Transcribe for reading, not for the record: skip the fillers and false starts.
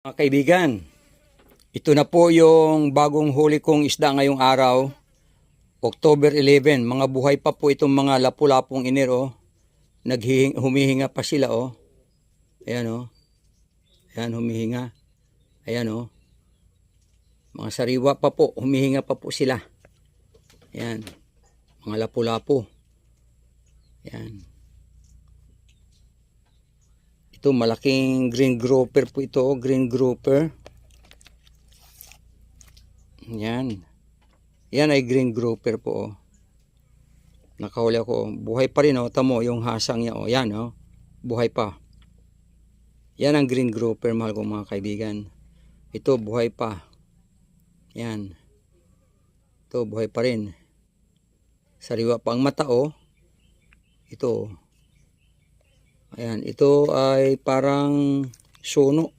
Mga kaibigan, ito na po yung bagong huli kong isda ngayong araw, October 11. Mga buhay pa po itong mga lapu-lapong iner, oh. Humihinga pa sila, oh. Ayan, oh. Ayan, humihinga. Ayan, oh. Mga sariwa pa po, humihinga pa po sila. Ayan, mga lapu-lapo. Ayan. Ito, malaking green grouper po ito, oh. Green grouper. Yan. Yan ay green grouper po, oh. Nakahuli ako. Buhay pa rin, oh. Tamo yung hasang niya, oh. Yan, oh. Buhay pa. Yan ang green grouper, mahal kong mga kaibigan. Ito, buhay pa. Yan. Ito, buhay pa rin. Sariwa pa ang mata, oh. Ito. Ayan, ito ay parang suno.